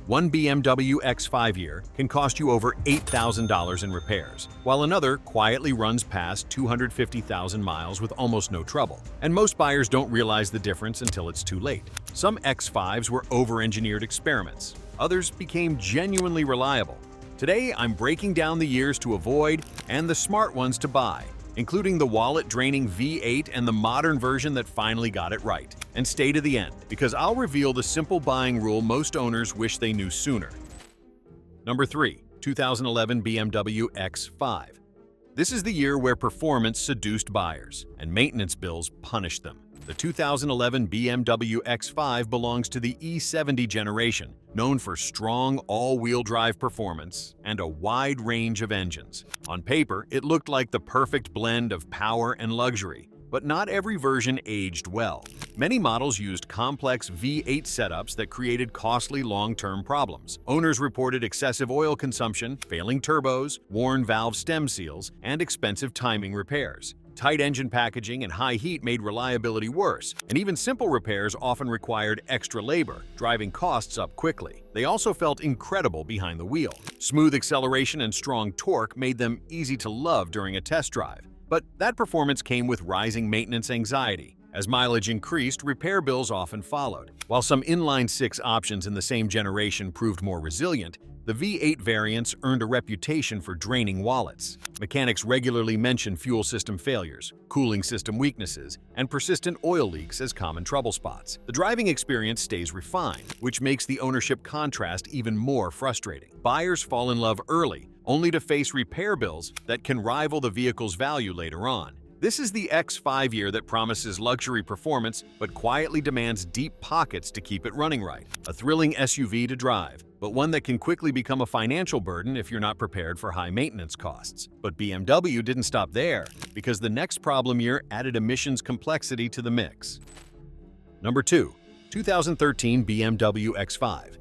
One BMW X5 year can cost you over $8,000 in repairs, while another quietly runs past 250,000 miles with almost no trouble. And most buyers don't realize the difference until it's too late. Some X5s were over-engineered experiments. Others became genuinely reliable. Today, I'm breaking down the years to avoid and the smart ones to buy, including the wallet-draining V8 and the modern version that finally got it right. And stay to the end, because I'll reveal the simple buying rule most owners wish they knew sooner. Number 3. 2011 BMW X5. This is the year where performance seduced buyers, and maintenance bills punished them. The 2011 BMW X5 belongs to the E70 generation, known for strong all-wheel drive performance and a wide range of engines. On paper, it looked like the perfect blend of power and luxury, but not every version aged well. Many models used complex V8 setups that created costly long-term problems. Owners reported excessive oil consumption, failing turbos, worn valve stem seals, and expensive timing repairs. Tight engine packaging and high heat made reliability worse, and even simple repairs often required extra labor, driving costs up quickly. They also felt incredible behind the wheel. Smooth acceleration and strong torque made them easy to love during a test drive. But that performance came with rising maintenance anxiety. As mileage increased, repair bills often followed. While some inline-six options in the same generation proved more resilient, the V8 variants earned a reputation for draining wallets. Mechanics regularly mention fuel system failures, cooling system weaknesses, and persistent oil leaks as common trouble spots. The driving experience stays refined, which makes the ownership contrast even more frustrating. Buyers fall in love early, only to face repair bills that can rival the vehicle's value later on. This is the X5 year that promises luxury performance but quietly demands deep pockets to keep it running right. A thrilling SUV to drive, but one that can quickly become a financial burden if you're not prepared for high maintenance costs. But BMW didn't stop there, because the next problem year added emissions complexity to the mix. Number 2. 2013 BMW X5.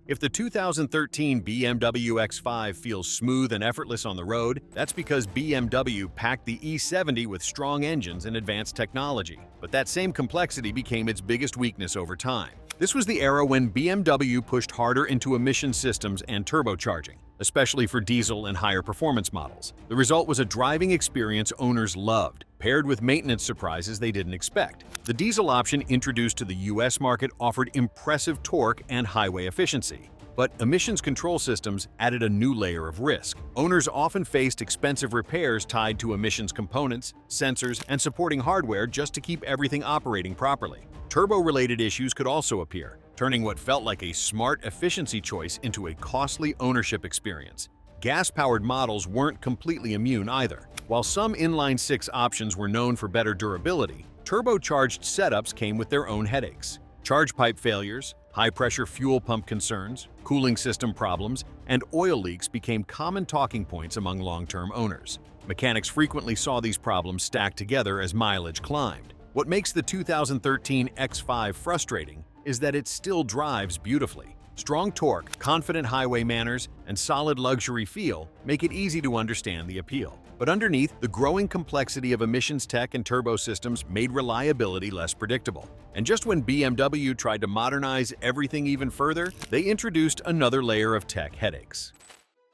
If the 2013 BMW X5 feels smooth and effortless on the road, that's because BMW packed the E70 with strong engines and advanced technology. But that same complexity became its biggest weakness over time. This was the era when BMW pushed harder into emission systems and turbocharging, especially for diesel and higher performance models. The result was a driving experience owners loved, paired with maintenance surprises they didn't expect. The diesel option introduced to the US market offered impressive torque and highway efficiency. But emissions control systems added a new layer of risk. Owners often faced expensive repairs tied to emissions components, sensors, and supporting hardware just to keep everything operating properly. Turbo-related issues could also appear, turning what felt like a smart efficiency choice into a costly ownership experience. Gas-powered models weren't completely immune either. While some inline-six options were known for better durability, turbocharged setups came with their own headaches. Charge pipe failures, high-pressure fuel pump concerns, cooling system problems, and oil leaks became common talking points among long-term owners. Mechanics frequently saw these problems stacked together as mileage climbed. What makes the 2013 X5 frustrating is that it still drives beautifully. Strong torque, confident highway manners, and solid luxury feel make it easy to understand the appeal. But underneath, the growing complexity of emissions tech and turbo systems made reliability less predictable. And just when BMW tried to modernize everything even further, they introduced another layer of tech headaches.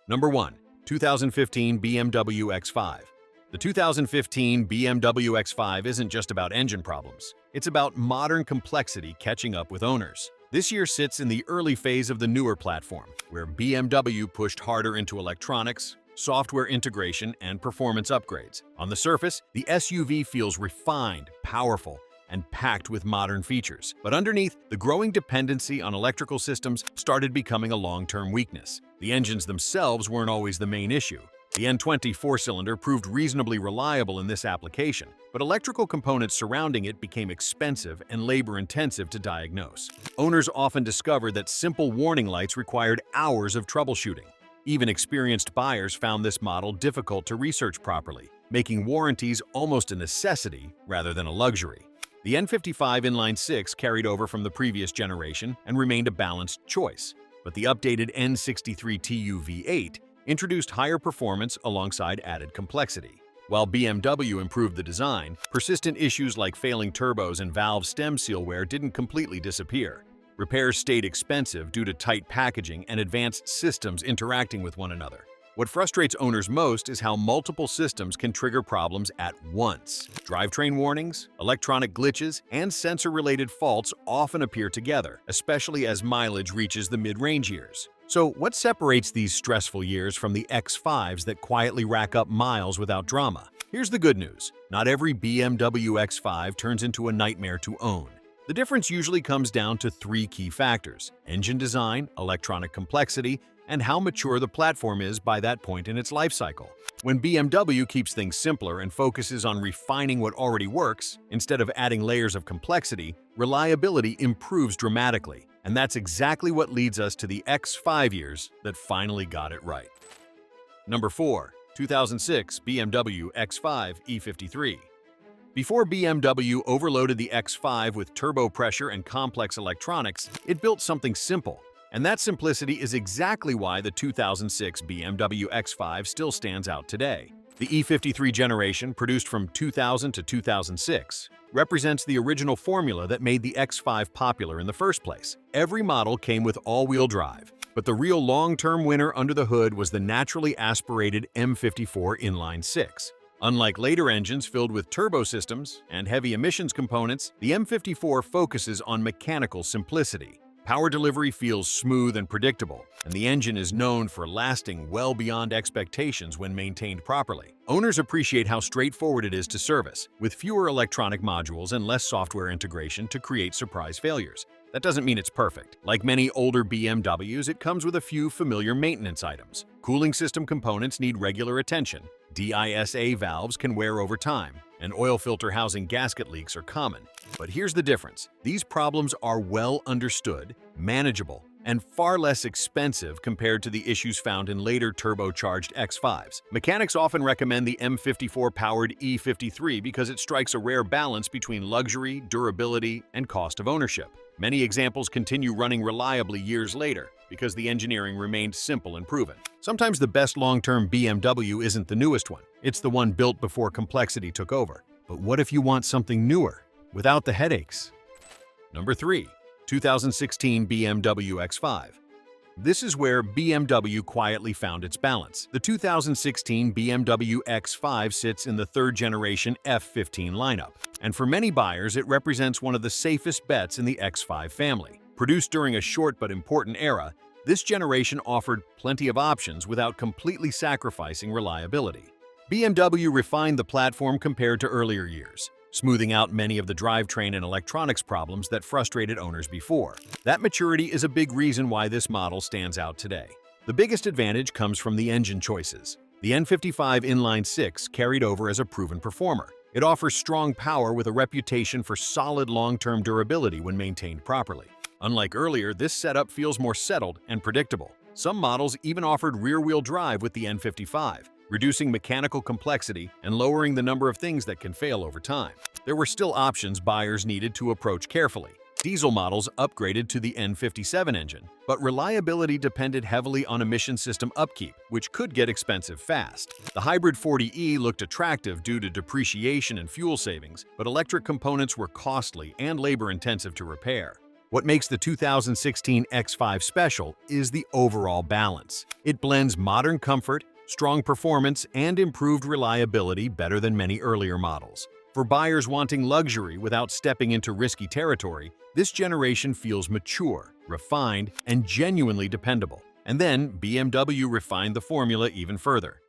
Number 1. 2015 BMW X5. The 2015 BMW X5 isn't just about engine problems. It's about modern complexity catching up with owners. This year sits in the early phase of the newer platform, where BMW pushed harder into electronics, software integration, and performance upgrades. On the surface, the SUV feels refined, powerful, and packed with modern features. But underneath, the growing dependency on electrical systems started becoming a long-term weakness. The engines themselves weren't always the main issue. The N20 four-cylinder proved reasonably reliable in this application, but electrical components surrounding it became expensive and labor-intensive to diagnose. Owners often discovered that simple warning lights required hours of troubleshooting. Even experienced buyers found this model difficult to research properly, making warranties almost a necessity rather than a luxury. The N55 inline-six carried over from the previous generation and remained a balanced choice, but the updated N63TU V8 introduced higher performance alongside added complexity. While BMW improved the design, persistent issues like failing turbos and valve stem seal wear didn't completely disappear. Repairs stayed expensive due to tight packaging and advanced systems interacting with one another. What frustrates owners most is how multiple systems can trigger problems at once. Drivetrain warnings, electronic glitches, and sensor-related faults often appear together, especially as mileage reaches the mid-range years. So, what separates these stressful years from the X5s that quietly rack up miles without drama? Here's the good news. Not every BMW X5 turns into a nightmare to own. The difference usually comes down to three key factors: engine design, electronic complexity, and how mature the platform is by that point in its life cycle. When BMW keeps things simpler and focuses on refining what already works, instead of adding layers of complexity, reliability improves dramatically. And that's exactly what leads us to the X5 years that finally got it right. Number 4. 2006 BMW X5 E53. Before BMW overloaded the X5 with turbo pressure and complex electronics, it built something simple. And that simplicity is exactly why the 2006 BMW X5 still stands out today. The E53 generation, produced from 2000 to 2006, represents the original formula that made the X5 popular in the first place. Every model came with all-wheel drive, but the real long-term winner under the hood was the naturally aspirated M54 inline-6. Unlike later engines filled with turbo systems and heavy emissions components, the M54 focuses on mechanical simplicity. Power delivery feels smooth and predictable, and the engine is known for lasting well beyond expectations when maintained properly. Owners appreciate how straightforward it is to service, with fewer electronic modules and less software integration to create surprise failures. That doesn't mean it's perfect. Like many older BMWs, it comes with a few familiar maintenance items. Cooling system components need regular attention. DISA valves can wear over time, and oil filter housing gasket leaks are common. But here's the difference. These problems are well understood, manageable, and far less expensive compared to the issues found in later turbocharged X5s. Mechanics often recommend the M54-powered E53 because it strikes a rare balance between luxury, durability, and cost of ownership. Many examples continue running reliably years later because the engineering remained simple and proven. Sometimes the best long-term BMW isn't the newest one. It's the one built before complexity took over. But what if you want something newer, without the headaches? Number 3. 2016 BMW X5. This is where BMW quietly found its balance. The 2016 BMW X5 sits in the third-generation F15 lineup, and for many buyers it represents one of the safest bets in the X5 family. Produced during a short but important era, this generation offered plenty of options without completely sacrificing reliability. BMW refined the platform compared to earlier years, smoothing out many of the drivetrain and electronics problems that frustrated owners before. That maturity is a big reason why this model stands out today. The biggest advantage comes from the engine choices. The N55 inline-6 carried over as a proven performer. It offers strong power with a reputation for solid long-term durability when maintained properly. Unlike earlier, this setup feels more settled and predictable. Some models even offered rear-wheel drive with the N55, reducing mechanical complexity and lowering the number of things that can fail over time. There were still options buyers needed to approach carefully. Diesel models upgraded to the N57 engine, but reliability depended heavily on emission system upkeep, which could get expensive fast. The hybrid 40e looked attractive due to depreciation and fuel savings, but electric components were costly and labor-intensive to repair. What makes the 2016 X5 special is the overall balance. It blends modern comfort, strong performance, and improved reliability better than many earlier models. For buyers wanting luxury without stepping into risky territory, this generation feels mature, refined, and genuinely dependable. And then BMW refined the formula even further.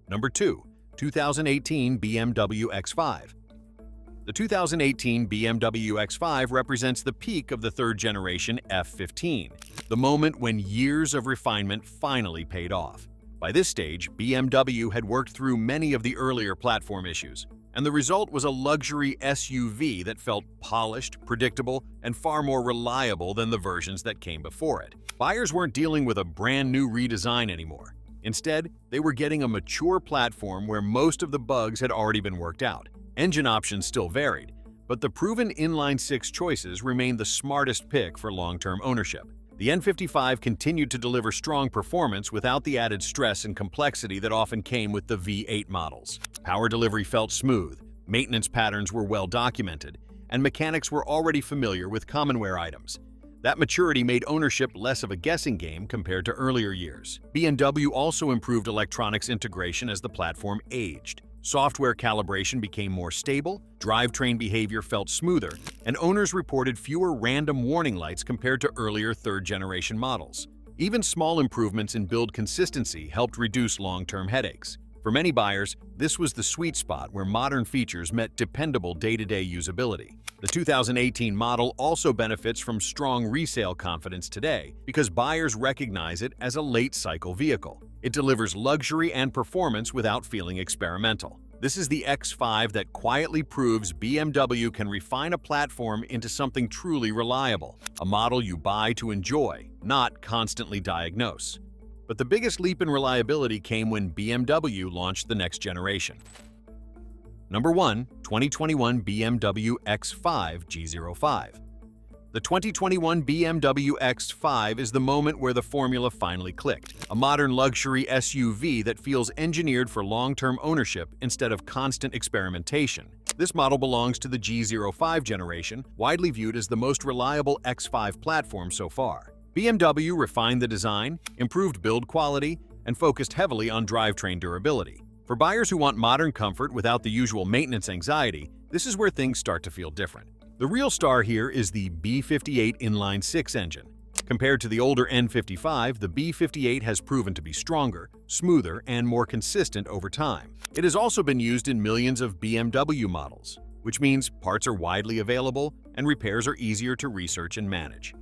Number 2. 2018 BMW X5. The 2018 BMW X5 represents the peak of the third-generation F15, the moment when years of refinement finally paid off. By this stage, BMW had worked through many of the earlier platform issues, and the result was a luxury SUV that felt polished, predictable, and far more reliable than the versions that came before it. Buyers weren't dealing with a brand new redesign anymore. Instead, they were getting a mature platform where most of the bugs had already been worked out. Engine options still varied, but the proven inline-6 choices remained the smartest pick for long-term ownership. The N55 continued to deliver strong performance without the added stress and complexity that often came with the V8 models. Power delivery felt smooth, maintenance patterns were well documented, and mechanics were already familiar with common wear items. That maturity made ownership less of a guessing game compared to earlier years. BMW also improved electronics integration as the platform aged. Software calibration became more stable, drivetrain behavior felt smoother, and owners reported fewer random warning lights compared to earlier third-generation models. Even small improvements in build consistency helped reduce long-term headaches. For many buyers, this was the sweet spot where modern features met dependable day-to-day usability. The 2018 model also benefits from strong resale confidence today because buyers recognize it as a late-cycle vehicle. It delivers luxury and performance without feeling experimental. This is the X5 that quietly proves BMW can refine a platform into something truly reliable, a model you buy to enjoy, not constantly diagnose. But the biggest leap in reliability came when BMW launched the next generation. Number 1. 2021 BMW X5 G05. The 2021 BMW X5 is the moment where the formula finally clicked. A modern luxury SUV that feels engineered for long-term ownership instead of constant experimentation. This model belongs to the G05 generation, widely viewed as the most reliable X5 platform so far. BMW refined the design, improved build quality, and focused heavily on drivetrain durability. For buyers who want modern comfort without the usual maintenance anxiety, this is where things start to feel different. The real star here is the B58 inline-6 engine. Compared to the older N55, the B58 has proven to be stronger, smoother, and more consistent over time. It has also been used in millions of BMW models, which means parts are widely available and repairs are easier to research and manage.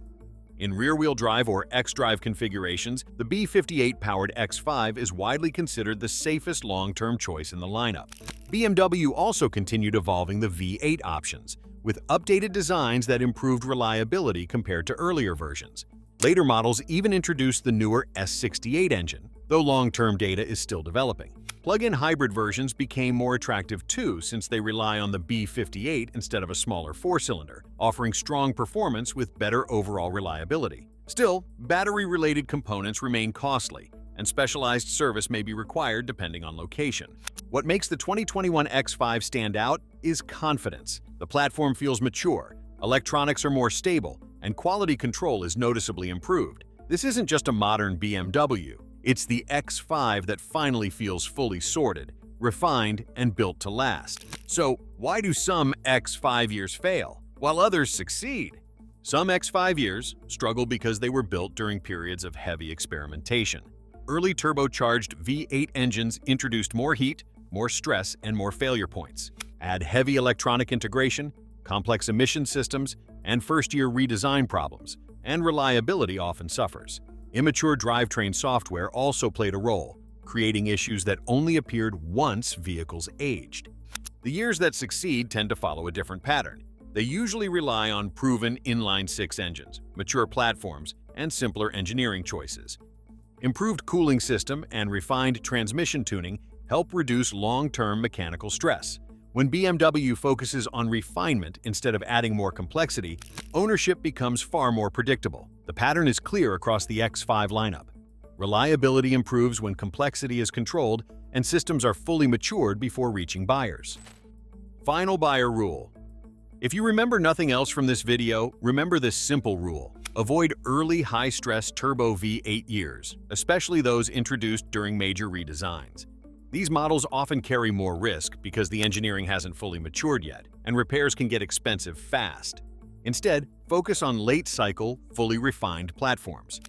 In rear-wheel drive or X-Drive configurations, the B58-powered X5 is widely considered the safest long-term choice in the lineup. BMW also continued evolving the V8 options, with updated designs that improved reliability compared to earlier versions. Later models even introduced the newer S68 engine, though long-term data is still developing. Plug-in hybrid versions became more attractive too since they rely on the B58 instead of a smaller four-cylinder, offering strong performance with better overall reliability. Still, battery-related components remain costly, and specialized service may be required depending on location. What makes the 2021 X5 stand out is confidence. The platform feels mature, electronics are more stable, and quality control is noticeably improved. This isn't just a modern BMW, it's the X5 that finally feels fully sorted, refined, and built to last. So, why do some X5 years fail, while others succeed? Some X5 years struggle because they were built during periods of heavy experimentation. Early turbocharged V8 engines introduced more heat, more stress, and more failure points. Add heavy electronic integration, complex emission systems, and first-year redesign problems, and reliability often suffers. Immature drivetrain software also played a role, creating issues that only appeared once vehicles aged. The years that succeed tend to follow a different pattern. They usually rely on proven inline-6 engines, mature platforms, and simpler engineering choices. Improved cooling system and refined transmission tuning help reduce long-term mechanical stress. When BMW focuses on refinement instead of adding more complexity, ownership becomes far more predictable. The pattern is clear across the X5 lineup. Reliability improves when complexity is controlled and systems are fully matured before reaching buyers. Final buyer rule. If you remember nothing else from this video, remember this simple rule. Avoid early high-stress turbo V8 years, especially those introduced during major redesigns. These models often carry more risk because the engineering hasn't fully matured yet, and repairs can get expensive fast. Instead, focus on late-cycle, fully refined platforms.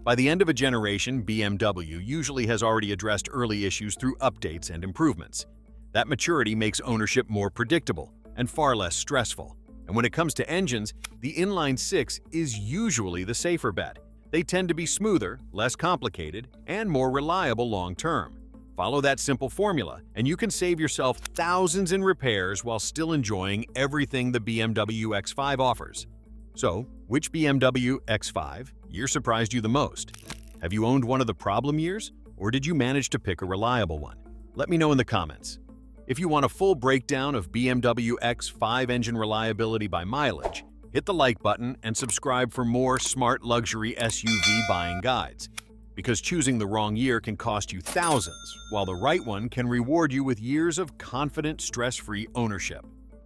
By the end of a generation, BMW usually has already addressed early issues through updates and improvements. That maturity makes ownership more predictable and far less stressful. And when it comes to engines, the inline-6 is usually the safer bet. They tend to be smoother, less complicated, and more reliable long-term. Follow that simple formula, and you can save yourself thousands in repairs while still enjoying everything the BMW X5 offers. So, which BMW X5 year surprised you the most? Have you owned one of the problem years, or did you manage to pick a reliable one? Let me know in the comments. If you want a full breakdown of BMW X5 engine reliability by mileage, hit the like button and subscribe for more smart luxury SUV buying guides. Because choosing the wrong year can cost you thousands, while the right one can reward you with years of confident, stress-free ownership.